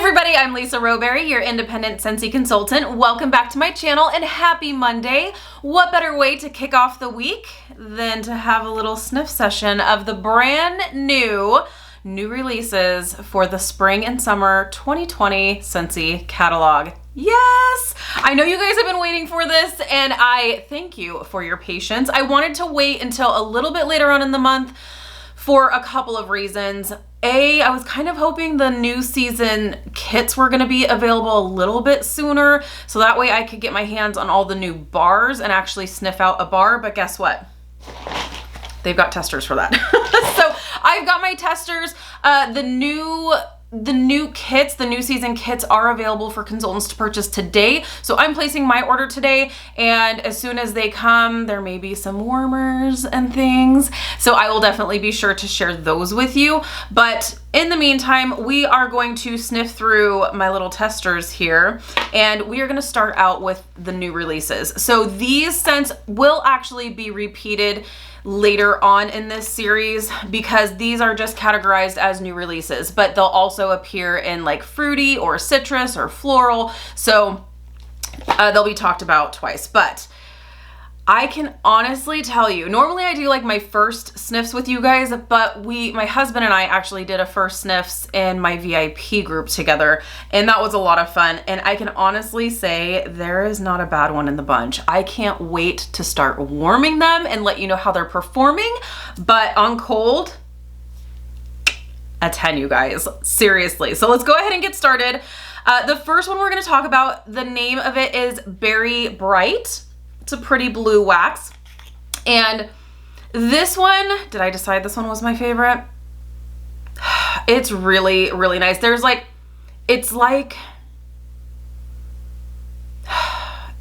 everybody, I'm Lisa Rowberry, your independent Scentsy consultant. Welcome back to my channel and happy Monday. What better way to kick off the week than to have a little sniff session of the brand new releases for the spring and summer 2020 Scentsy catalog. Yes! I know you guys have been waiting for this and I thank you for your patience. I wanted to wait until a little bit later on in the month for a couple of reasons. I was kind of hoping the new season kits were gonna be available a little bit sooner, so that way I could get my hands on all the new bars and actually sniff out a bar, but guess what? They've got testers for that. So I've got my testers. The new kits, the new season kits are available for consultants to purchase today. So I'm placing my order today, and as soon as they come, there may be some warmers and things. So I will definitely be sure to share those with you. But in the meantime, we are going to sniff through my little testers here, and we are gonna start out with the new releases. So these scents will actually be repeated later on in this series because these are just categorized as new releases, but they'll also appear in like fruity or citrus or floral. So they'll be talked about twice, but I can honestly tell you, normally I do like my first sniffs with you guys, but my husband and I actually did a first sniffs in my VIP group together, and that was a lot of fun. And I can honestly say there is not a bad one in the bunch. I can't wait to start warming them and let you know how they're performing, but on cold, a 10, you guys, seriously. So let's go ahead and get started. The first one we're gonna talk about, the name of it is Berry Bright. It's a pretty blue wax. And this one, did I decide this one was my favorite? It's really, really nice. It's like,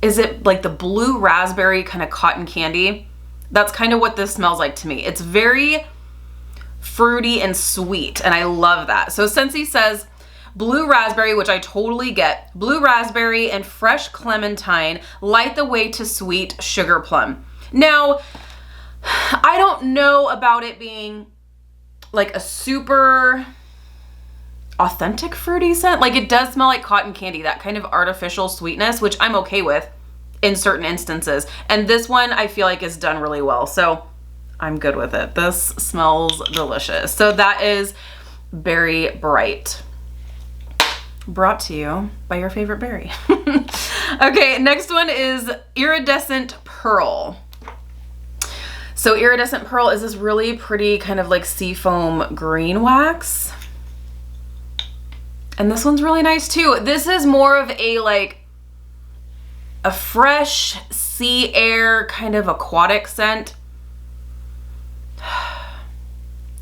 is it like the blue raspberry kind of cotton candy? That's kind of what this smells like to me. It's very fruity and sweet, and I love that. So Scentsy says, blue raspberry, which I totally get. Blue raspberry and fresh clementine light the way to sweet sugar plum. Now, I don't know about it being like a super authentic fruity scent. Like, it does smell like cotton candy, that kind of artificial sweetness, which I'm okay with in certain instances. And this one I feel like is done really well. So I'm good with it. This smells delicious. So that is Berry Bright. Brought to you by your favorite berry. Okay, next one is Iridescent Pearl. So Iridescent Pearl is this really pretty kind of like seafoam green wax. And this one's really nice too. This is more of a fresh sea air kind of aquatic scent.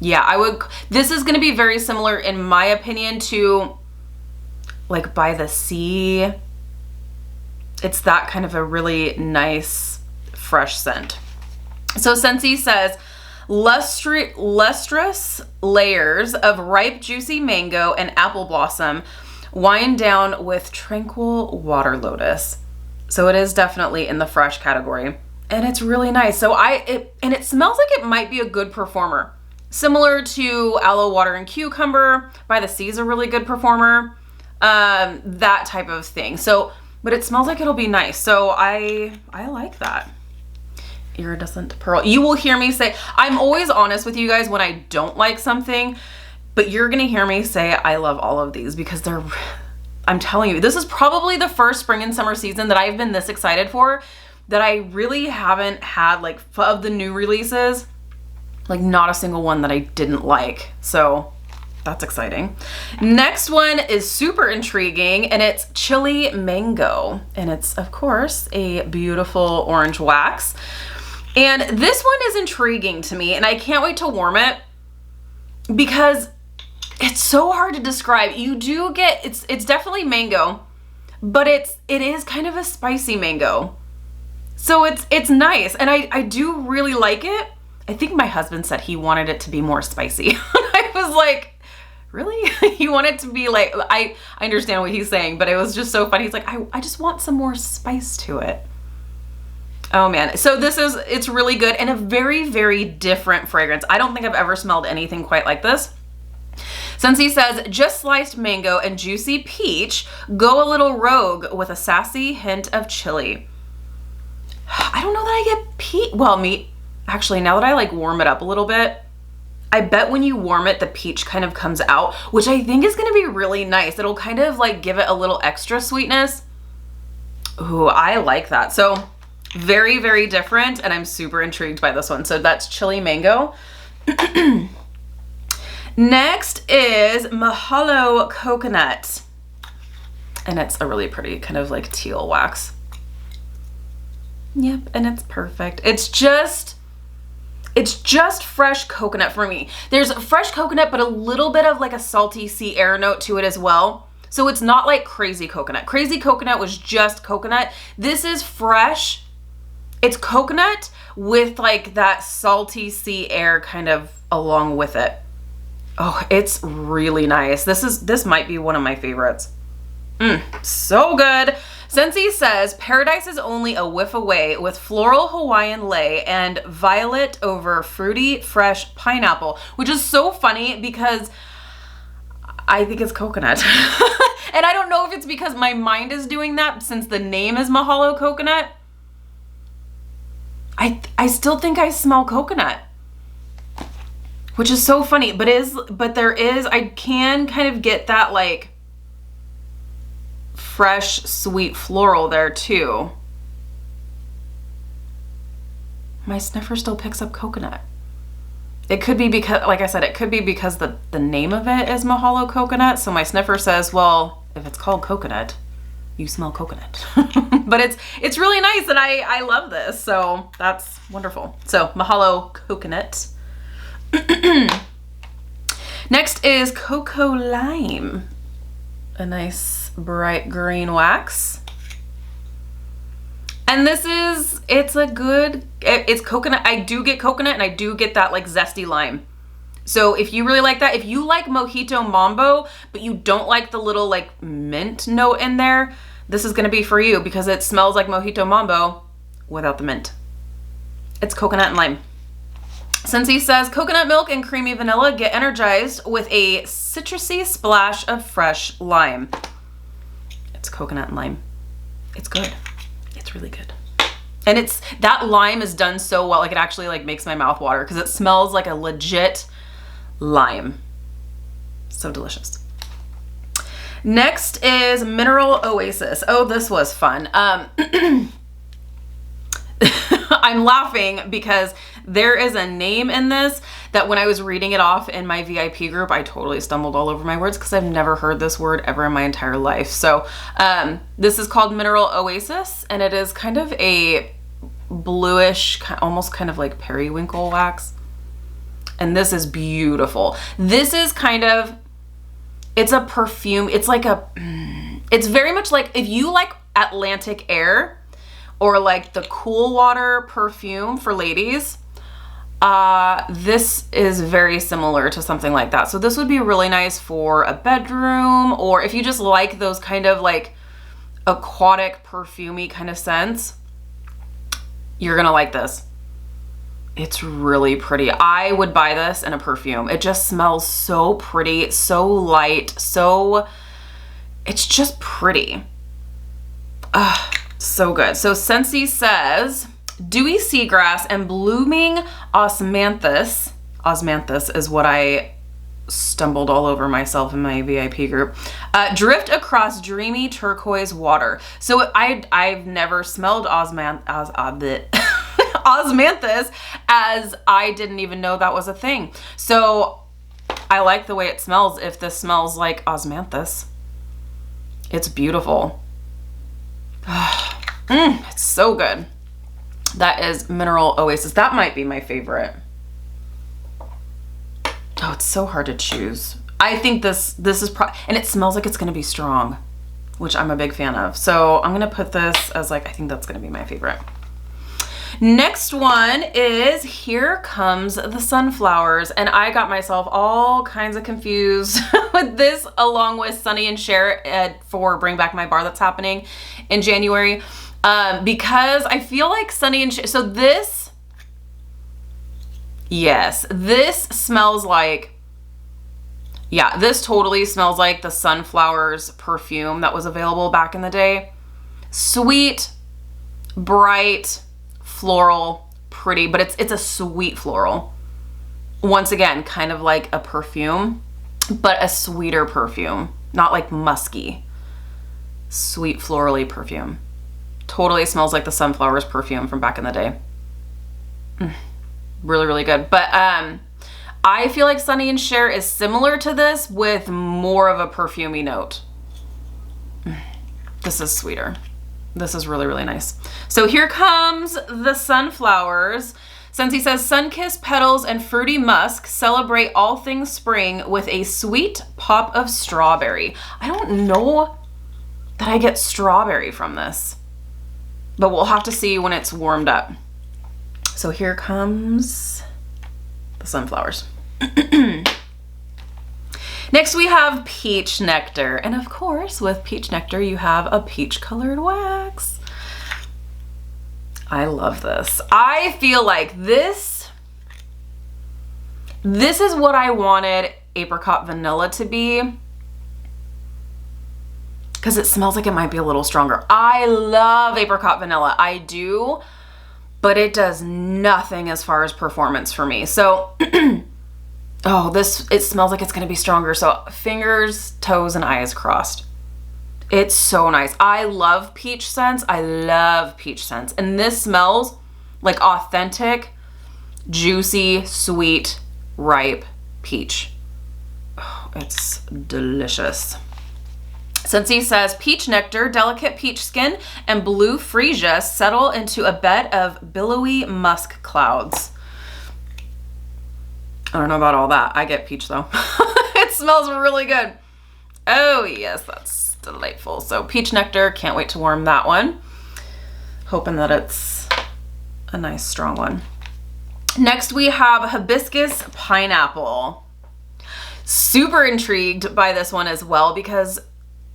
Yeah, this is gonna be very similar in my opinion to like By the Sea. It's that kind of a really nice fresh scent. So Scentsy says, lustrous layers of ripe juicy mango and apple blossom wind down with tranquil water lotus. So it is definitely in the fresh category, and it's really nice. So it smells like it might be a good performer, similar to Aloe Water and Cucumber. By the Sea is a really good performer. That type of thing. So, but it smells like it'll be nice. So I like that. Iridescent Pearl. You will hear me say, I'm always honest with you guys when I don't like something, but you're gonna hear me say I love all of these because I'm telling you, this is probably the first spring and summer season that I've been this excited for, that I really haven't had, like, of the new releases, like not a single one that I didn't like. So that's exciting. Next one is super intriguing, and it's Chili Mango, and it's of course a beautiful orange wax. And this one is intriguing to me, and I can't wait to warm it because it's so hard to describe. You do get, it's definitely mango, but it is kind of a spicy mango. So it's nice, and I do really like it. I think my husband said he wanted it to be more spicy. I was like, really? You want it to be like, I understand what he's saying, but it was just so funny. He's like, I just want some more spice to it. Oh man. So it's really good, and a very, very different fragrance. I don't think I've ever smelled anything quite like this. Scentsy says, just sliced mango and juicy peach. Go a little rogue with a sassy hint of chili. I don't know that I get peach. Well, actually, now that I like warm it up a little bit, I bet when you warm it, the peach kind of comes out, which I think is going to be really nice. It'll kind of like give it a little extra sweetness. Ooh, I like that. So very, very different. And I'm super intrigued by this one. So that's chili mango. Next is Mahalo Coconut. And it's a really pretty kind of like teal wax. Yep, and it's perfect. It's just fresh coconut for me. There's fresh coconut, but a little bit of like a salty sea air note to it as well. So it's not like crazy coconut. Crazy coconut was just coconut. This is fresh. It's coconut with like that salty sea air kind of along with it. Oh, it's really nice. This might be one of my favorites. So good. Scentsy says, paradise is only a whiff away with floral Hawaiian lei and violet over fruity, fresh pineapple, which is so funny because I think it's coconut. And I don't know if it's because my mind is doing that since the name is Mahalo Coconut. I still think I smell coconut, which is so funny, but I can kind of get that like fresh, sweet floral there too. My sniffer still picks up coconut. It could be because, like I said, it could be because the name of it is Mahalo Coconut. So my sniffer says, well, if it's called coconut, you smell coconut. But it's really nice and I love this. So that's wonderful. So Mahalo Coconut. Next is Coco Lime. A nice bright green wax. And it's coconut. I do get coconut and I do get that like zesty lime. So if you really like that, if you like Mojito Mambo, but you don't like the little like mint note in there, this is gonna be for you because it smells like Mojito Mambo without the mint. It's coconut and lime. Scentsy says, coconut milk and creamy vanilla get energized with a citrusy splash of fresh lime. It's coconut and lime. It's good. It's really good. And that lime is done so well, like it actually like makes my mouth water because it smells like a legit lime. So delicious. Next is Mineral Oasis. Oh, this was fun. I'm laughing because there is a name in this that when I was reading it off in my VIP group, I totally stumbled all over my words because I've never heard this word ever in my entire life. So this is called Mineral Oasis, and it is kind of a bluish, almost kind of like periwinkle wax. And this is beautiful. This is kind of, it's a perfume. It's like it's very much like if you like Atlantic Air, or like the cool water perfume for ladies, this is very similar to something like that. So this would be really nice for a bedroom, or if you just like those kind of like aquatic perfumey kind of scents, you're gonna like this. It's really pretty. I would buy this in a perfume. It just smells so pretty, so light, it's just pretty. So good. So Scentsy says, dewy seagrass and blooming osmanthus. Osmanthus is what I stumbled all over myself in my VIP group. Drift across dreamy turquoise water. So I've never smelled osmanthus as I didn't even know that was a thing. So I like the way it smells. If this smells like osmanthus, it's beautiful. It's so good. That is Mineral Oasis. That might be my favorite. Oh, it's so hard to choose. I think this is and it smells like it's gonna be strong, which I'm a big fan of. So I'm gonna put this as like, I think that's gonna be my favorite. Next one is Here Comes the Sunflowers, and I got myself all kinds of confused with this along with Sunny and Cher for Bring Back My Bar that's happening in January, because I feel like Sunny and Cher, so this smells like Yeah, this totally smells like the Sunflowers perfume that was available back in the day. Sweet, bright, floral, pretty, but it's a sweet floral. Once again, kind of like a perfume, but a sweeter perfume, not like musky. Sweet florally perfume. Totally smells like the Sunflowers perfume from back in the day. Really, really good. But I feel like Sonny and Cher is similar to this with more of a perfumey note. This is sweeter. This is really, really nice. So here comes the Sunflowers. Since he says sun-kissed petals and fruity musk, celebrate all things spring with a sweet pop of strawberry. I don't know that I get strawberry from this, but we'll have to see when it's warmed up. So here comes the Sunflowers. Next we have Peach Nectar. And of course, with Peach Nectar, you have a peach colored wax. I love this. I feel like this is what I wanted apricot vanilla to be, because it smells like it might be a little stronger. I love apricot vanilla. I do, but it does nothing as far as performance for me. So, oh, it smells like it's gonna be stronger. So fingers, toes, and eyes crossed. It's so nice. I love peach scents. I love peach scents. And this smells like authentic, juicy, sweet, ripe peach. Oh, it's delicious. Since he says peach nectar, delicate peach skin, and blue freesia settle into a bed of billowy musk clouds. I don't know about all that. I get peach though. It smells really good. Oh yes, that's delightful. So peach nectar, can't wait to warm that one. Hoping that it's a nice strong one. Next we have Hibiscus Pineapple. Super intrigued by this one as well, because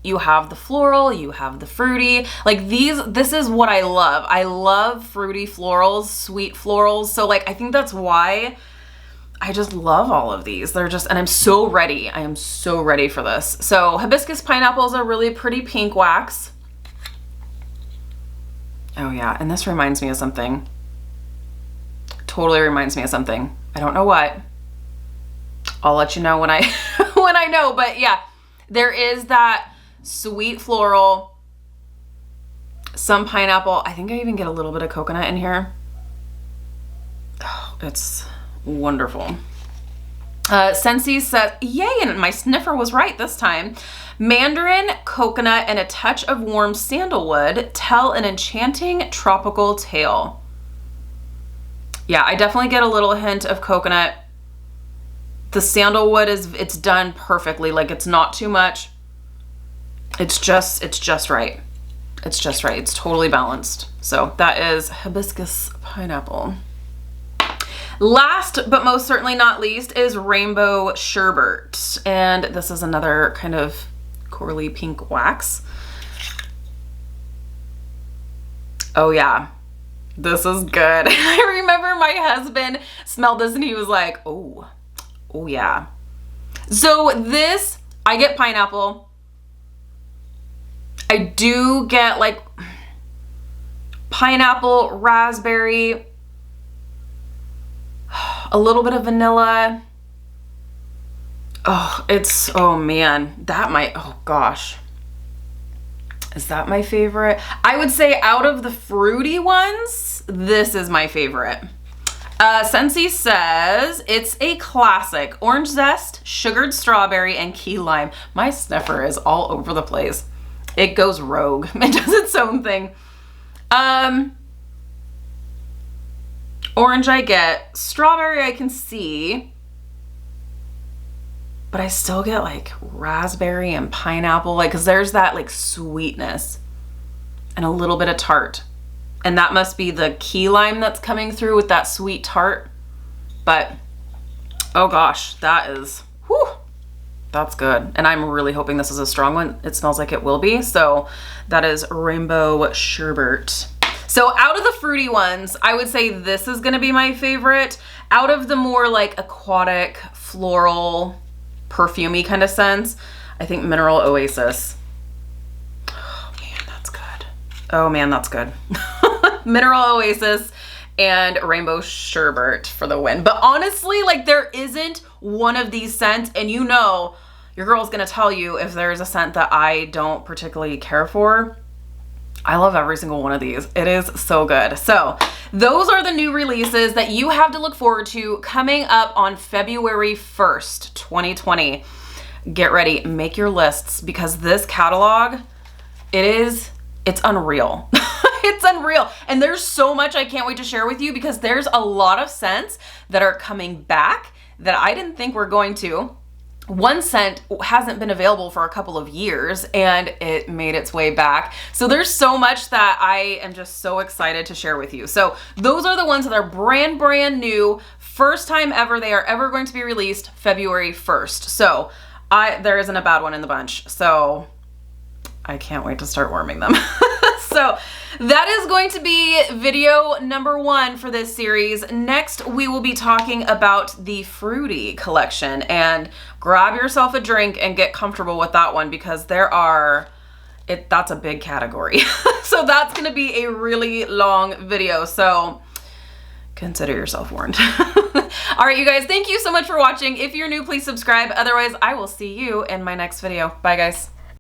you have the floral, you have the fruity. Like this is what I love. I love fruity florals, sweet florals. So like, I think that's why I just love all of these. They're just, and I'm so ready. I am so ready for this. So Hibiscus Pineapple is a really pretty pink wax. Oh yeah, and this reminds me of something. Totally reminds me of something. I don't know what. I'll let you know when I when I know, but yeah, there is that sweet floral, some pineapple. I think I even get a little bit of coconut in here. Oh, it's wonderful. Sensi says, yay, and my sniffer was right this time. Mandarin, coconut, and a touch of warm sandalwood tell an enchanting tropical tale. Yeah, I definitely get a little hint of coconut. The sandalwood it's done perfectly. Like, it's not too much. It's just right. It's just right. It's totally balanced. So that is Hibiscus Pineapple. Last but most certainly not least is Rainbow Sherbert. And this is another kind of corally pink wax. Oh yeah, this is good. I remember my husband smelled this and he was like, oh yeah. So this, I get pineapple. I do get like pineapple, raspberry, a little bit of vanilla. Oh man, oh gosh. Is that my favorite? I would say out of the fruity ones, this is my favorite. Sensi says it's a classic. Orange zest, sugared strawberry, and key lime. My sniffer is all over the place. It goes rogue. It does its own thing. Orange I get. Strawberry I can see. But I still get like raspberry and pineapple. Like, cause there's that like sweetness and a little bit of tart. And that must be the key lime that's coming through with that sweet tart. But, oh gosh, that is, whew, that's good. And I'm really hoping this is a strong one. It smells like it will be. So that is Rainbow Sherbert. So out of the fruity ones, I would say this is gonna be my favorite. Out of the more like aquatic, floral, perfumey kind of scents. I think Mineral Oasis. Oh man, that's good. Oh man, that's good. Mineral Oasis and Rainbow Sherbert for the win. But honestly, like, there isn't one of these scents, and you know, your girl's gonna tell you if there's a scent that I don't particularly care for. I love every single one of these. It is so good. So those are the new releases that you have to look forward to coming up on February 1st, 2020. Get ready, make your lists, because this catalog, it's unreal. It's unreal. And there's so much I can't wait to share with you, because there's a lot of scents that are coming back that I didn't think were going to. One scent hasn't been available for a couple of years and it made its way back. So there's so much that I am just so excited to share with you. So those are the ones that are brand new, first time ever they are ever going to be released, February 1st. So there isn't a bad one in the bunch. So I can't wait to start warming them. So that is going to be video number 1 for this series. Next, we will be talking about the Fruity collection, and grab yourself a drink and get comfortable with that one, because that's a big category. So that's going to be a really long video. So consider yourself warned. All right, you guys, thank you so much for watching. If you're new, please subscribe. Otherwise, I will see you in my next video. Bye, guys.